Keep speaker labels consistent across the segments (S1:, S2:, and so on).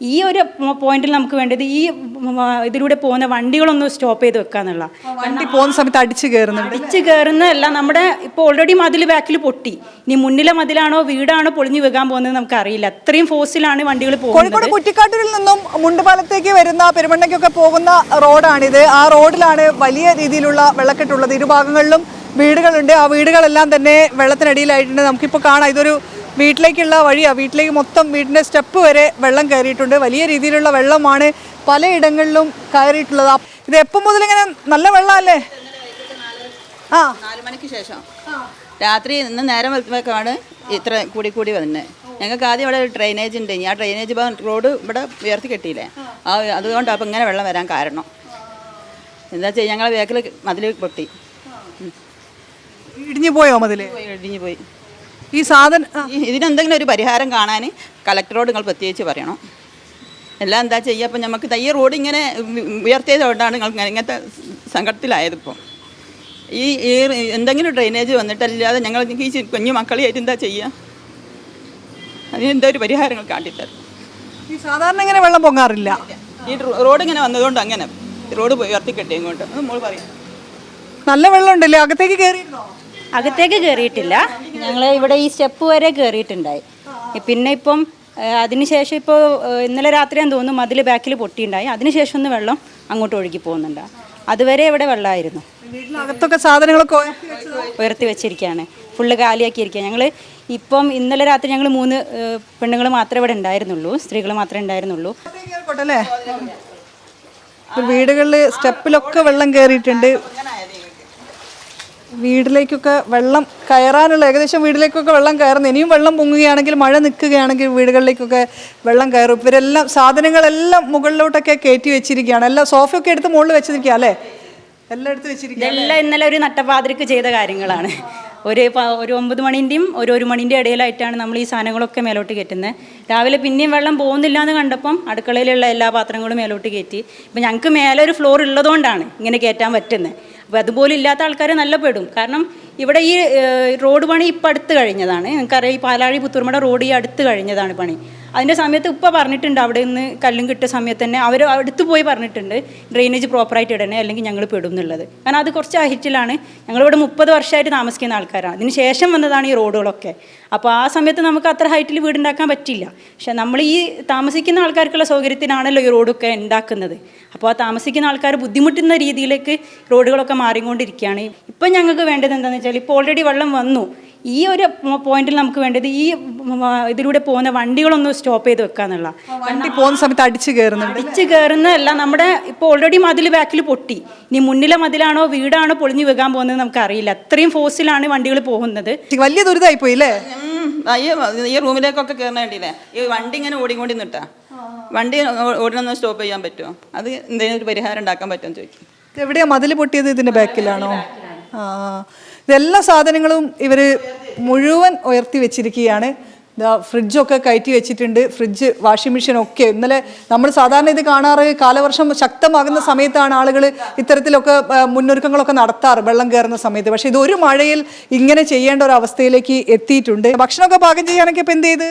S1: ഈ ഒരു പോയിന്റിൽ നമുക്ക് വേണ്ടത് ഈ ഇതിലൂടെ പോകുന്ന വണ്ടികളൊന്ന് സ്റ്റോപ്പ് ചെയ്ത് വെക്കാന്നുള്ള.
S2: വണ്ടി പോകുന്ന സമയത്ത് അടിച്ചു
S1: കയറുന്നതല്ല, നമ്മുടെ ഇപ്പോൾ ഓൾറെഡി മതിൽ ബാക്കിൽ പൊട്ടി. ഇനി മുന്നിലെ മതിലാണോ വീടാണോ പൊളിഞ്ഞു വെക്കാൻ പോകുന്നത് നമുക്ക് അറിയില്ല. അത്രയും ഫോഴ്സിലാണ് വണ്ടികൾ പോകുന്നത്.
S2: കോഴിക്കോട് കുറ്റിക്കാട്ടൂരിൽ നിന്നും മുണ്ടുപാലത്തേക്ക് വരുന്ന പെരുമണ്ണയ്ക്കൊക്കെ പോകുന്ന റോഡാണിത്. ആ റോഡിലാണ് വലിയ രീതിയിലുള്ള വെള്ളക്കെട്ടുള്ളത്. ഇരുഭാഗങ്ങളിലും വീടുകളുണ്ട്. ആ വീടുകളെല്ലാം തന്നെ വെള്ളത്തിനടിയിലായിട്ടുണ്ട്. നമുക്കിപ്പോൾ കാണാം, ഇതൊരു വീട്ടിലേക്കുള്ള വഴിയാണ്. വീട്ടിലേക്ക് മൊത്തം വീടിൻ്റെ സ്റ്റെപ്പ് വരെ വെള്ളം കയറിയിട്ടുണ്ട്. വലിയ രീതിയിലുള്ള വെള്ളമാണ് പലയിടങ്ങളിലും കയറിയിട്ടുള്ളത്. ഇത് എപ്പം മുതൽ ഇങ്ങനെ നല്ല വെള്ളമല്ലേ?
S3: 4 മണിക്ക് ശേഷം രാത്രി ഇന്ന് നേരം വെളുക്കുമ്പോഴേക്കാണ് ഇത്ര കൂടി വന്നത്. ഞങ്ങൾക്ക് ആദ്യം ഇവിടെ ഡ്രെയിനേജ് ഉണ്ട്. ആ ഡ്രെയിനേജ് റോഡ് ഇവിടെ ഉയർത്തി കെട്ടിയില്ലേ, അതുകൊണ്ടാണ് അപ്പം ഇങ്ങനെ വെള്ളം വരാൻ കാരണം. എന്താ വെച്ചാൽ ഞങ്ങളെ വേക്കിൽ മതിൽ പൊട്ടി
S2: ഇടിഞ്ഞു പോയോ?
S3: ഇടിഞ്ഞു പോയി.
S2: ഈ സാധനം
S3: ഇതിനെന്തെങ്കിലും ഒരു പരിഹാരം കാണാൻ കളക്ടറോട് നിങ്ങൾ പ്രത്യേകിച്ച് പറയണം. എല്ലാം എന്താ ചെയ്യുക? അപ്പം നമുക്ക് ഈ റോഡ് ഇങ്ങനെ ഉയർത്തിയതുകൊണ്ടാണ് നിങ്ങൾ ഇങ്ങനത്തെ സങ്കടത്തിലായത്. ഇപ്പം ഈ എന്തെങ്കിലും ഡ്രെയിനേജ് വന്നിട്ടല്ലാതെ ഞങ്ങൾ ഈ കുഞ്ഞു മക്കളെയായിട്ട് എന്താ ചെയ്യുക? അതിനെന്താ ഒരു പരിഹാരങ്ങൾ കാട്ടിത്തരും.
S2: ഈ സാധാരണ ഇങ്ങനെ വെള്ളം പൊങ്ങാറില്ല.
S3: ഈ റോഡ് ഇങ്ങനെ വന്നതുകൊണ്ട് അങ്ങനെ റോഡ് ഉയർത്തി കെട്ടിയും കൊണ്ട് അത് നമ്മൾ പറയും.
S2: നല്ല വെള്ളം ഉണ്ടല്ലേ? അകത്തേക്ക് കയറിയിരുന്നോ?
S1: അകത്തേക്ക് കയറിയിട്ടില്ല. ഞങ്ങൾ ഇവിടെ ഈ സ്റ്റെപ്പ് വരെ കയറിയിട്ടുണ്ടായി. പിന്നെ ഇപ്പം അതിനുശേഷം ഇപ്പോൾ ഇന്നലെ രാത്രിയാന്ന് തോന്നുന്നു മതിൽ ബാക്കിൽ പൊട്ടിയിട്ടുണ്ടായി. അതിനുശേഷം ഒന്ന് വെള്ളം അങ്ങോട്ട് ഒഴുകി പോകുന്നുണ്ട്. അതുവരെ ഇവിടെ വെള്ളമായിരുന്നു.
S2: വീട്ടിനകത്തൊക്കെ സാധനങ്ങളൊക്കെ
S1: ഉയർത്തി വെച്ചിരിക്കുകയാണ്, ഫുള്ള് കാലിയാക്കിയിരിക്കുക. ഞങ്ങൾ ഇപ്പം ഇന്നലെ രാത്രി ഞങ്ങൾ 3 പെണ്ണുങ്ങൾ മാത്രമേ ഇവിടെ ഉണ്ടായിരുന്നുള്ളൂ, സ്ത്രീകൾ മാത്രമേ ഉണ്ടായിരുന്നുള്ളൂ.
S2: വീടുകളിൽ സ്റ്റെപ്പിലൊക്കെ വെള്ളം കയറിയിട്ടുണ്ട്. വീട്ടിലേക്കൊക്കെ വെള്ളം കയറാനുള്ള ഏകദേശം വീട്ടിലേക്കൊക്കെ വെള്ളം കയറുന്നു. ഇനിയും വെള്ളം പൊങ്ങുകയാണെങ്കിൽ, മഴ നിൽക്കുകയാണെങ്കിൽ വീടുകളിലേക്കൊക്കെ വെള്ളം കയറും. ഇവരെല്ലാം സാധനങ്ങളെല്ലാം മുകളിലോട്ടൊക്കെ കയറ്റി വെച്ചിരിക്കുകയാണ്. എല്ലാം സോഫയൊക്കെ എടുത്ത് മുകളിൽ വെച്ചിരിക്കുക അല്ലേ? എല്ലാം എടുത്ത് വെച്ചിരിക്കുക.
S1: ഇതെല്ലാം ഇന്നലെ ഒരു നട്ടപ്പാതിരിക്ക് ചെയ്ത കാര്യങ്ങളാണ്. ഒരു 9 മണിൻ്റെയും 1 മണിൻ്റെ ഇടയിലായിട്ടാണ് നമ്മൾ ഈ സാധനങ്ങളൊക്കെ മേലോട്ട് കയറ്റുന്നത്. രാവിലെ പിന്നെയും വെള്ളം പോകുന്നില്ല എന്ന് കണ്ടപ്പം അടുക്കളയിലുള്ള എല്ലാ പാത്രങ്ങളും മേലോട്ട് കയറ്റി. ഇപ്പം ഞങ്ങൾക്ക് മേലെ ഒരു ഫ്ലോർ ഉള്ളതുകൊണ്ടാണ് ഇങ്ങനെ കയറ്റാൻ പറ്റുന്നത്. അപ്പോൾ അതുപോലും ഇല്ലാത്ത ആൾക്കാർ നല്ല പെടും. കാരണം ഇവിടെ ഈ റോഡ് പണി ഇപ്പം അടുത്ത് കഴിഞ്ഞതാണ്. നിങ്ങൾക്കറിയാം, ഈ പാലാഴി പുത്തൂർമട റോഡ് ഈ അടുത്ത് കഴിഞ്ഞതാണ് പണി. അതിൻ്റെ സമയത്ത് ഇപ്പോൾ പറഞ്ഞിട്ടുണ്ട്, അവിടെ നിന്ന് കല്ലും കിട്ടിയ സമയത്ത് തന്നെ അവർ അടുത്ത് പോയി പറഞ്ഞിട്ടുണ്ട് ഡ്രെയിനേജ് പ്രോപ്പറായിട്ട് ഇടണേ, അല്ലെങ്കിൽ ഞങ്ങൾ പെടും എന്നുള്ളത്. കാരണം അത് കുറച്ച് ഹൈറ്റിലാണ്. ഞങ്ങളിവിടെ 30 വർഷമായിട്ട് താമസിക്കുന്ന ആൾക്കാരാണ്. അതിന് ശേഷം വന്നതാണ് ഈ റോഡുകളൊക്കെ. അപ്പോൾ ആ സമയത്ത് നമുക്ക് അത്ര ഹൈറ്റിൽ വീടുണ്ടാക്കാൻ പറ്റില്ല. പക്ഷെ നമ്മൾ ഈ താമസിക്കുന്ന ആൾക്കാർക്കുള്ള സൗകര്യത്തിനാണല്ലോ ഈ റോഡൊക്കെ ഉണ്ടാക്കുന്നത്. അപ്പോൾ ആ താമസിക്കുന്ന ആൾക്കാർ ബുദ്ധിമുട്ടുന്ന രീതിയിലേക്ക് റോഡുകളൊക്കെ മാറിക്കൊണ്ടിരിക്കുകയാണ്. ഇപ്പം ഞങ്ങൾക്ക് വേണ്ടത് എന്താണെന്ന് വെച്ചാൽ, ഇപ്പോൾ ഓൾറെഡി വെള്ളം വന്നു. ഈ ഒരു പോയിന്റിൽ നമുക്ക് വേണ്ടത് ഈ ഇതിലൂടെ പോകുന്ന വണ്ടികളൊന്ന് സ്റ്റോപ്പ് ചെയ്ത് വെക്കാന്നുള്ള.
S2: വണ്ടി പോകുന്ന സമയത്ത് അടിച്ചു
S1: കയറുന്നതല്ല, നമ്മുടെ ഇപ്പോൾ ഓൾറെഡി മതിൽ ബാക്കിൽ പൊട്ടി. ഇനി മുന്നിലെ മതിലാണോ വീടാണോ പൊളിഞ്ഞു വെക്കാൻ പോകുന്നത് നമുക്ക് അറിയില്ല. അത്രയും ഫോഴ്സിലാണ് വണ്ടികൾ പോകുന്നത്.
S2: വലിയ ദുരിതമായി പോയില്ലേ?
S3: ഈ റൂമിലേക്കൊക്കെ കയറാൻ വേണ്ടിയില്ലേ ഈ വണ്ടി ഇങ്ങനെ ഓടിക്കൊണ്ടി നിട്ടാ. വണ്ടി ഓടണമെന്ന് സ്റ്റോപ്പ് ചെയ്യാൻ പറ്റുമോ? അത് എന്തെങ്കിലും ഒരു പരിഹാരം ഉണ്ടാക്കാൻ പറ്റുമെന്ന് ചോദിക്കും.
S2: എവിടെയാ മതിൽ പൊട്ടിയത്? ഇതിന്റെ ബാക്കിലാണോ? ഇതെല്ലാ സാധനങ്ങളും ഇവർ മുഴുവൻ ഉയർത്തി വെച്ചിരിക്കുകയാണ്. ഫ്രിഡ്ജൊക്കെ കയറ്റി വെച്ചിട്ടുണ്ട്. ഫ്രിഡ്ജ്, വാഷിംഗ് മെഷീൻ ഒക്കെ. ഇന്നലെ നമ്മൾ സാധാരണ ഇത് കാണാറ് കാലവർഷം ശക്തമാകുന്ന സമയത്താണ് ആളുകൾ ഇത്തരത്തിലൊക്കെ മുന്നൊരുക്കങ്ങളൊക്കെ നടത്താറ്, വെള്ളം കയറുന്ന സമയത്ത്. പക്ഷേ ഇതൊരു മഴയിൽ ഇങ്ങനെ ചെയ്യേണ്ട ഒരു അവസ്ഥയിലേക്ക് എത്തിയിട്ടുണ്ട്. ഭക്ഷണമൊക്കെ പാകം ചെയ്യുകയാണെങ്കിൽ ഇപ്പം എന്ത് ചെയ്ത്?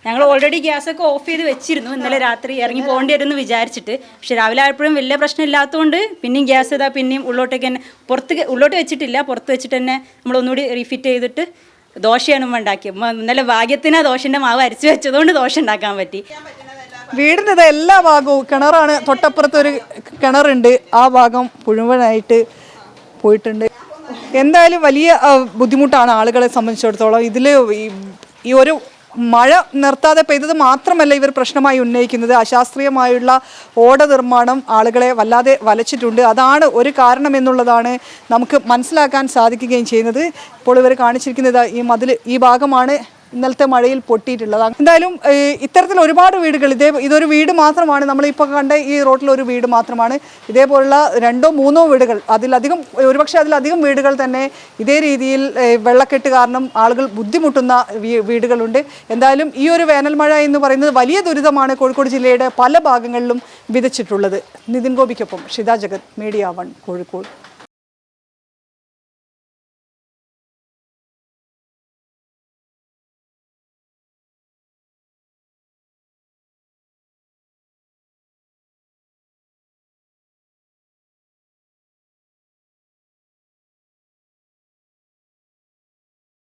S1: ഞങ്ങൾ ഓൾറെഡി ഗ്യാസൊക്കെ ഓഫ് ചെയ്ത് വെച്ചിരുന്നു. ഇന്നലെ രാത്രി ഇറങ്ങി പോകേണ്ടി വരുമെന്ന് വിചാരിച്ചിട്ട്. പക്ഷെ രാവിലെ ആയപ്പോഴും വലിയ പ്രശ്നം ഇല്ലാത്തതുകൊണ്ട് പിന്നെയും ഗ്യാസ് ഇതാ പിന്നെയും ഉള്ളോട്ടേക്ക് തന്നെ ഉള്ളോട്ട് വെച്ചിട്ടില്ല, പുറത്ത് വെച്ചിട്ട് തന്നെ നമ്മൾ ഒന്നുകൂടി റീഫിറ്റ് ചെയ്തിട്ട് ദോശയാണ് ഉണ്ടാക്കിയത്. ഇന്നലെ ഭാഗ്യത്തിന് ദോശൻ്റെ മാവ് അരച്ച് വെച്ചതുകൊണ്ട് ദോശ ഉണ്ടാക്കാൻ പറ്റി.
S2: വീടിൻ്റെ എല്ലാ ഭാഗവും കിണറാണ്. തൊട്ടപ്പുറത്തൊരു കിണറുണ്ട്. ആ ഭാഗം മുഴുവനായിട്ട് പോയിട്ടുണ്ട്. എന്തായാലും വലിയ ബുദ്ധിമുട്ടാണ് ആളുകളെ സംബന്ധിച്ചിടത്തോളം. ഇതിൽ ഈ ഒരു മഴ നിർത്താതെ പെയ്തത് മാത്രമല്ല ഇവർ പ്രശ്നമായി ഉന്നയിക്കുന്നത്. അശാസ്ത്രീയമായുള്ള ഓട നിർമ്മാണം ആളുകളെ വല്ലാതെ വലച്ചിട്ടുണ്ട്. അതാണ് ഒരു കാരണം എന്നുള്ളതാണ് നമുക്ക് മനസ്സിലാക്കാൻ സാധിക്കുകയും ചെയ്യുന്നത്. ഇപ്പോൾ ഇവർ കാണിച്ചിരിക്കുന്നത് ഈ ഭാഗമാണ് ഇന്നലത്തെ മഴയിൽ പൊട്ടിയിട്ടുള്ളത്. എന്തായാലും ഇത്തരത്തിൽ ഒരുപാട് വീടുകൾ, ഇതൊരു വീട് മാത്രമാണ്, നമ്മളിപ്പോൾ കണ്ട ഈ റോഡിൽ ഒരു വീട് മാത്രമാണ്. ഇതേപോലുള്ള 2-3 വീടുകൾ, ഒരുപക്ഷെ അതിലധികം വീടുകൾ തന്നെ ഇതേ രീതിയിൽ വെള്ളക്കെട്ട് കാരണം ആളുകൾ ബുദ്ധിമുട്ടുന്ന വീടുകളുണ്ട്. എന്തായാലും ഈ ഒരു വേനൽ മഴ എന്ന് പറയുന്നത് വലിയ ദുരിതമാണ് കോഴിക്കോട് ജില്ലയുടെ പല ഭാഗങ്ങളിലും വിതച്ചിട്ടുള്ളത്. നിതിൻ ഗോപിക്കൊപ്പം ഷിത ജഗത്, മീഡിയ 1 കോഴിക്കോട്.